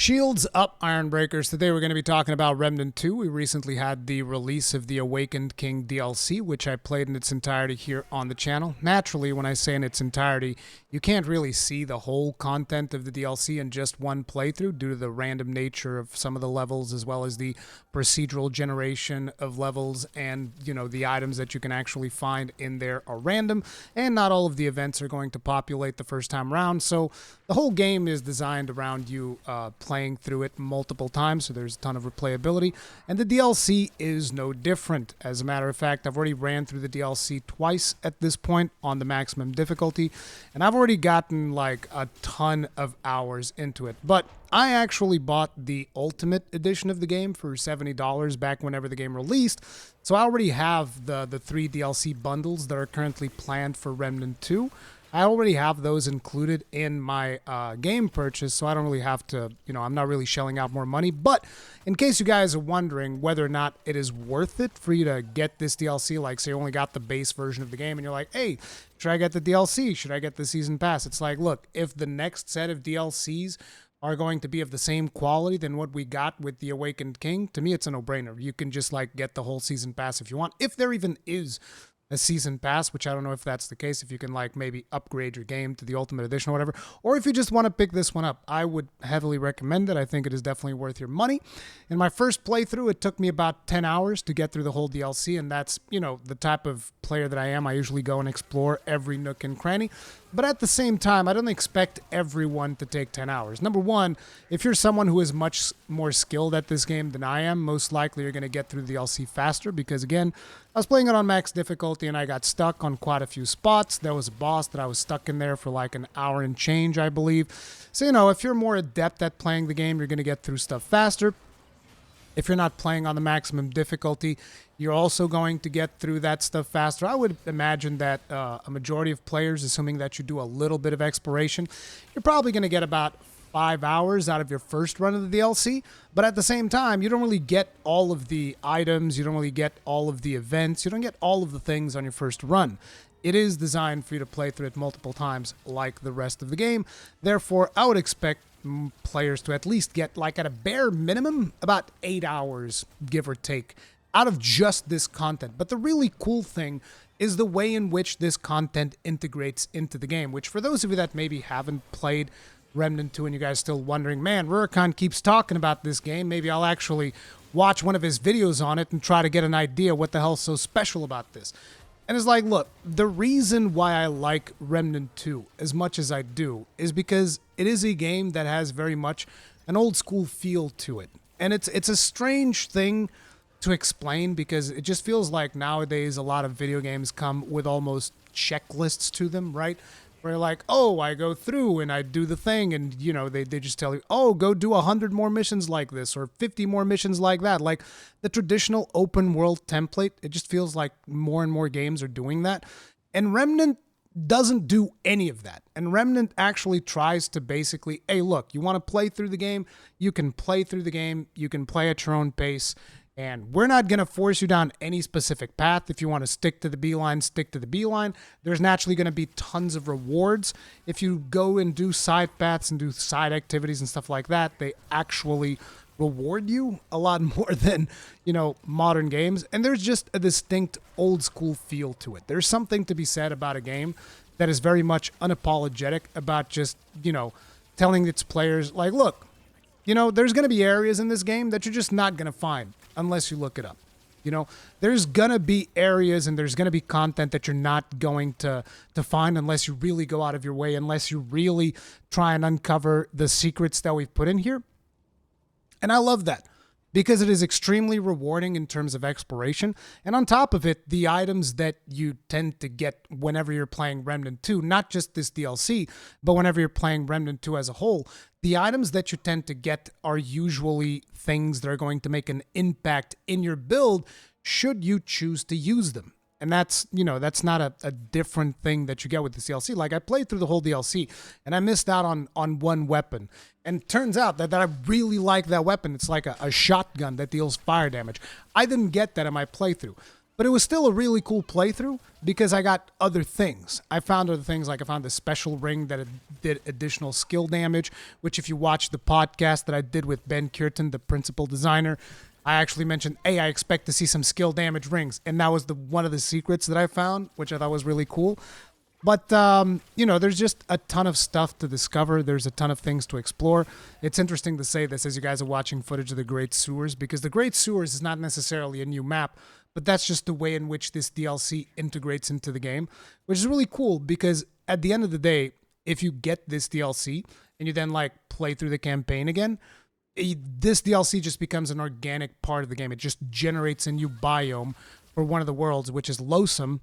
Shields up, Ironbreakers. Today we're going to be talking about Remnant 2. We recently had the release of the Awakened King DLC, which I played in its entirety here on the channel. Naturally, when I say in its entirety, you can't really see the whole content of the DLC in just one playthrough due to the random nature of some of the levels, as well as the procedural generation of levels, and, the items that you can actually find in there are random, and not all of the events are going to populate the first time around. So the whole game is designed around you playing through it multiple times, so there's a ton of replayability, and the DLC is no different. As a matter of fact, I've already ran through the DLC twice at this point on the maximum difficulty, and I've already gotten like a ton of hours into it. But I actually bought the Ultimate Edition of the game for $70 back whenever the game released, so I already have the 3 DLC bundles that are currently planned for Remnant 2. I already have those included in my game purchase, so I don't really have to, I'm not really shelling out more money. But in case you guys are wondering whether or not it is worth it for you to get this DLC, like say you only got the base version of the game and you're like, hey, should I get the DLC? Should I get the season pass? It's like, look, if the next set of DLCs are going to be of the same quality than what we got with the Awakened King, to me it's a no-brainer. You can just get the whole season pass if you want, if there even is a season pass, which I don't know if that's the case, if you can maybe upgrade your game to the Ultimate Edition or whatever, or if you just want to pick this one up. I would heavily recommend it. I think it is definitely worth your money. In my first playthrough, it took me about 10 hours to get through the whole DLC, and that's, the type of player that I am. I usually go and explore every nook and cranny. But at the same time, I don't expect everyone to take 10 hours. Number one, if you're someone who is much more skilled at this game than I am, most likely you're going to get through the DLC faster because, again, I was playing it on max difficulty and I got stuck on quite a few spots. There was a boss that I was stuck in there for an hour and change, I believe. So, if you're more adept at playing the game, you're going to get through stuff faster. If you're not playing on the maximum difficulty, you're also going to get through that stuff faster. I would imagine that a majority of players, assuming that you do a little bit of exploration, you're probably going to get about 5 hours out of your first run of the DLC. But at the same time, you don't really get all of the items, you don't really get all of the events, you don't get all of the things on your first run. It is designed for you to play through it multiple times like the rest of the game. Therefore, I would expect players to at least get, at a bare minimum, about 8 hours, give or take, out of just this content. But the really cool thing is the way in which this content integrates into the game, which for those of you that maybe haven't played Remnant 2 and you guys still wondering, man, Rurikhan keeps talking about this game, maybe I'll actually watch one of his videos on it and try to get an idea what the hell's so special about this. And it's look, the reason why I like Remnant 2 as much as I do is because it is a game that has very much an old school feel to it. And it's a strange thing to explain because it just feels like nowadays a lot of video games come with almost checklists to them, right? Where you're oh, I go through and I do the thing and, they just tell you, oh, go do 100 more missions like this or 50 more missions like that. Like the traditional open world template, it just feels like more and more games are doing that. And Remnant doesn't do any of that. And Remnant actually tries to basically, hey, look, you want to play through the game? You can play through the game. You can play at your own pace. And we're not going to force you down any specific path. If you want to stick to the beeline, stick to the beeline. There's naturally going to be tons of rewards. If you go and do side paths and do side activities and stuff like that, they actually reward you a lot more than, modern games. And there's just a distinct old school feel to it. There's something to be said about a game that is very much unapologetic about just, telling its players, look, there's going to be areas in this game that you're just not going to find unless you look it up. There's going to be areas and there's going to be content that you're not going to find unless you really go out of your way, unless you really try and uncover the secrets that we've put in here. And I love that because it is extremely rewarding in terms of exploration. And on top of it, the items that you tend to get whenever you're playing Remnant 2, not just this DLC, but whenever you're playing Remnant 2 as a whole, the items that you tend to get are usually things that are going to make an impact in your build should you choose to use them. And that's, that's not a different thing that you get with this DLC. I played through the whole DLC and I missed out on one weapon. And it turns out that I really like that weapon. It's like a shotgun that deals fire damage. I didn't get that in my playthrough. But it was still a really cool playthrough because I got other things. I found other things, like I found this special ring that did additional skill damage, which if you watch the podcast that I did with Ben Curtin, the principal designer, I actually mentioned, hey, I expect to see some skill damage rings. And that was one of the secrets that I found, which I thought was really cool. But, there's just a ton of stuff to discover. There's a ton of things to explore. It's interesting to say this as you guys are watching footage of the Great Sewers, because the Great Sewers is not necessarily a new map, but that's just the way in which this DLC integrates into the game, which is really cool because at the end of the day, if you get this DLC and you then play through the campaign again, this DLC just becomes an organic part of the game. It just generates a new biome for one of the worlds, which is Loathsome.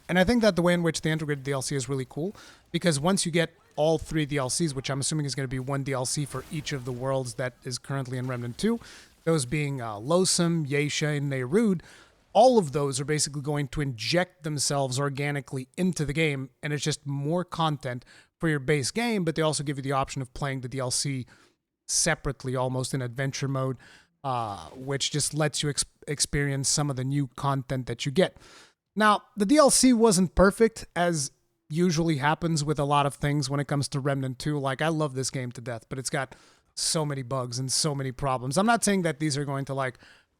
And I think that the way in which they integrated DLC is really cool because once you get all 3 DLCs, which I'm assuming is going to be one DLC for each of the worlds that is currently in Remnant 2, those being Loathsome, Yeisha, and Neyrud, all of those are basically going to inject themselves organically into the game, and it's just more content for your base game, but they also give you the option of playing the DLC separately, almost in adventure mode, which just lets you experience some of the new content that you get. Now, the DLC wasn't perfect, as usually happens with a lot of things when it comes to Remnant 2. I love this game to death, but it's got so many bugs and so many problems. I'm not saying that these are going to,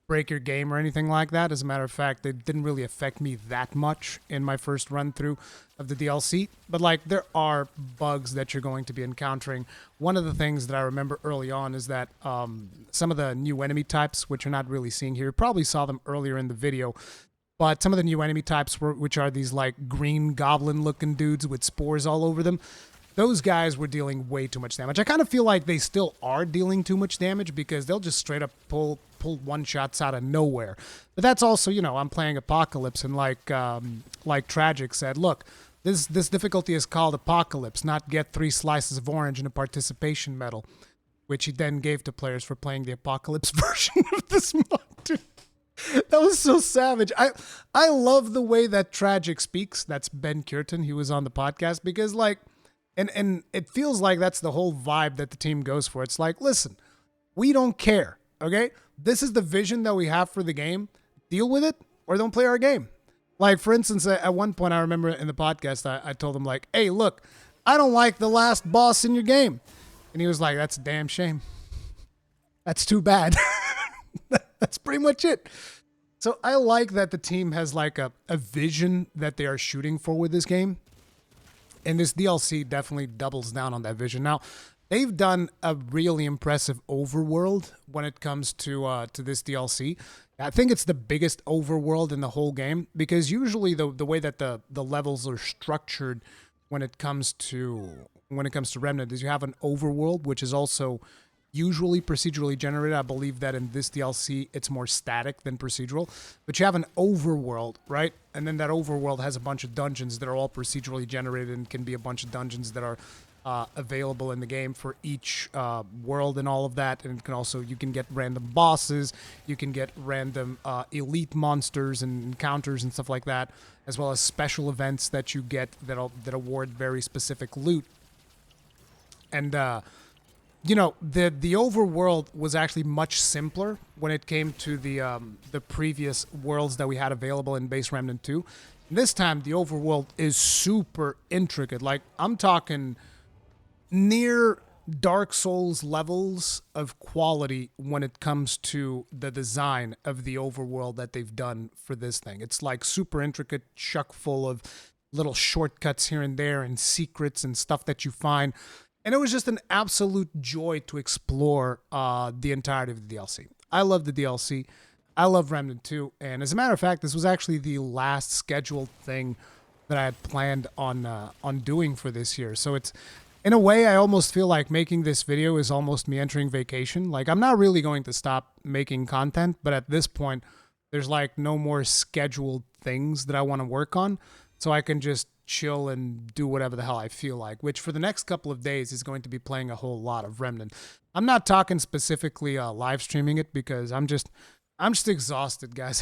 break your game or anything like that. As a matter of fact, they didn't really affect me that much in my first run-through of the DLC. But, there are bugs that you're going to be encountering. One of the things that I remember early on is that some of the new enemy types, which you're not really seeing here, you probably saw them earlier in the video, but some of the new enemy types, which are these green goblin-looking dudes with spores all over them, those guys were dealing way too much damage. I kind of feel like they still are dealing too much damage because they'll just straight up pull one-shots out of nowhere. But that's also, I'm playing Apocalypse, and like Tragic said, look, this difficulty is called Apocalypse, not get 3 slices of orange and a participation medal, which he then gave to players for playing the Apocalypse version of this mod. That was so savage. I love the way that Tragic speaks. That's Ben Curtin. He was on the podcast because and it feels like that's the whole vibe that the team goes for. It's listen, we don't care, okay? This is the vision that we have for the game. Deal with it or don't play our game. For instance, at one point I remember in the podcast, I told him hey, look, I don't like the last boss in your game. And he was like, that's a damn shame. That's too bad. That's pretty much it. So I like that the team has a vision that they are shooting for with this game. And this DLC definitely doubles down on that vision. Now, they've done a really impressive overworld when it comes to this DLC. I think it's the biggest overworld in the whole game because usually the way that the levels are structured when it comes to Remnant is you have an overworld, which is also usually procedurally generated. I believe that in this DLC, it's more static than procedural. But you have an overworld, right? And then that overworld has a bunch of dungeons that are all procedurally generated and can be a bunch of dungeons that are available in the game for each world and all of that. And it can also, you can get random bosses, you can get random elite monsters and encounters and stuff like that, as well as special events that you get that award very specific loot. And the overworld was actually much simpler when it came to the previous worlds that we had available in base Remnant 2. And this time, the overworld is super intricate. I'm talking near Dark Souls levels of quality when it comes to the design of the overworld that they've done for this thing. It's super intricate, chock full of little shortcuts here and there and secrets and stuff that you find. And it was just an absolute joy to explore the entirety of the DLC. I love the DLC. I love Remnant 2. And as a matter of fact, this was actually the last scheduled thing that I had planned on doing for this year. So it's, in a way, I almost feel like making this video is almost me entering vacation. I'm not really going to stop making content, but at this point, there's no more scheduled things that I want to work on. So I can just chill and do whatever the hell I feel like, which for the next couple of days is going to be playing a whole lot of Remnant. I'm not talking specifically live streaming it because I'm just exhausted, guys.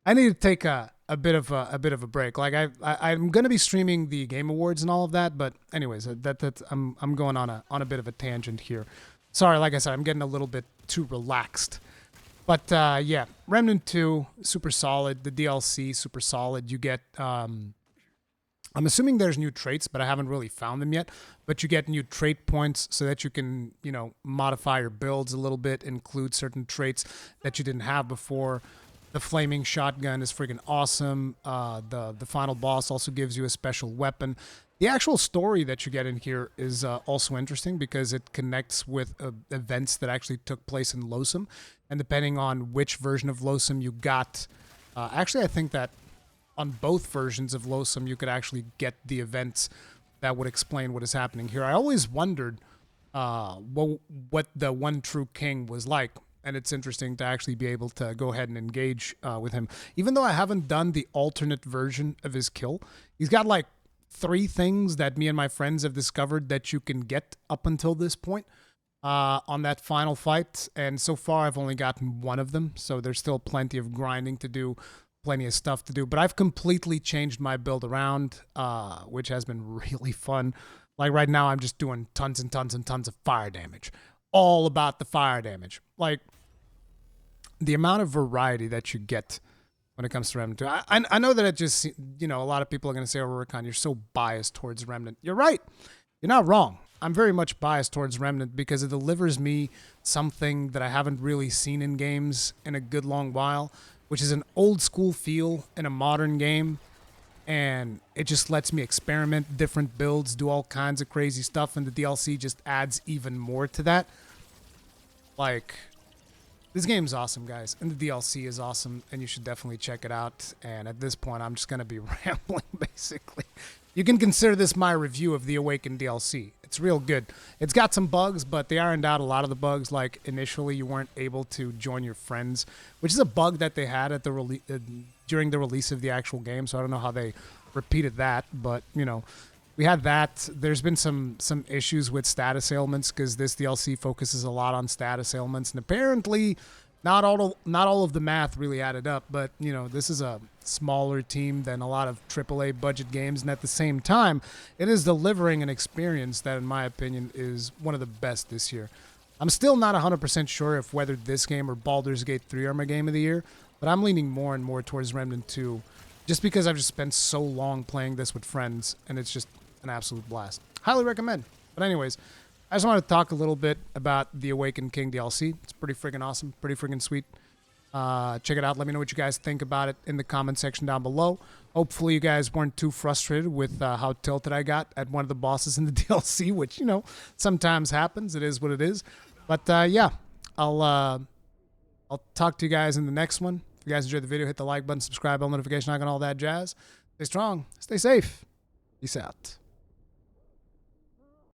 I need to take a bit of a break. I'm going to be streaming the Game Awards and all of that, but anyways, I'm going on a bit of a tangent here. Sorry, like I said, I'm getting a little bit too relaxed. But yeah, Remnant 2, super solid. The DLC, super solid. You get, I'm assuming there's new traits, but I haven't really found them yet. But you get new trait points so that you can, you know, modify your builds a little bit, include certain traits that you didn't have before. The flaming shotgun is freaking awesome. The final boss also gives you a special weapon. The actual story that you get in here is also interesting because it connects with events that actually took place in Losum. And depending on which version of Losum you got, actually, I think that on both versions of Losum, you could actually get the events that would explain what is happening here. I always wondered what the one true king was like, and it's interesting to actually be able to go ahead and engage with him. Even though I haven't done the alternate version of his kill, he's got like 3 things that me and my friends have discovered that you can get up until this point on that final fight, and so far I've only gotten 1 of them, so there's still plenty of grinding to do, plenty of stuff to do, but I've completely changed my build around, which has been really fun. Like right now, I'm just doing tons and tons and tons of fire damage. All about the fire damage. Like, the amount of variety that you get when it comes to Remnant 2. I know that it just, you know, a lot of people are going to say, oh, Rurikhan, you're so biased towards Remnant. You're right. You're not wrong. I'm very much biased towards Remnant because it delivers me something that I haven't really seen in games in a good long while, which is an old school feel in a modern game. And it just lets me experiment different builds, do all kinds of crazy stuff, and the DLC just adds even more to that. Like, this game's awesome, guys, and the DLC is awesome, and you should definitely check it out. And at this point, I'm just going to be rambling, basically. You can consider this my review of the Awakened DLC. It's real good. It's got some bugs, but they ironed out a lot of the bugs. Like, initially, you weren't able to join your friends, which is a bug that they had at the during the release of the actual game, so I don't know how they repeated that, but, you know, we had that. There's been some issues with status ailments because this DLC focuses a lot on status ailments, and apparently not all of the math really added up. But, you know, this is a smaller team than a lot of AAA budget games, and at the same time, it is delivering an experience that, in my opinion, is one of the best this year. I'm still not 100% sure if whether this game or Baldur's Gate 3 are my game of the year, but I'm leaning more and more towards Remnant 2 just because I've just spent so long playing this with friends, and it's just an absolute blast. Highly recommend. But anyways, I just want to talk a little bit about the Awakened King DLC. It's pretty freaking awesome, pretty freaking sweet. Check it out. Let me know what you guys think about it in the comment section down below. Hopefully you guys weren't too frustrated with how tilted I got at one of the bosses in the DLC, which, you know, sometimes happens. It is what it is. But yeah, I'll talk to you guys in the next one. If you guys enjoyed the video, hit the like button, subscribe, bell notification icon, all that jazz. Stay strong, stay safe. Peace out.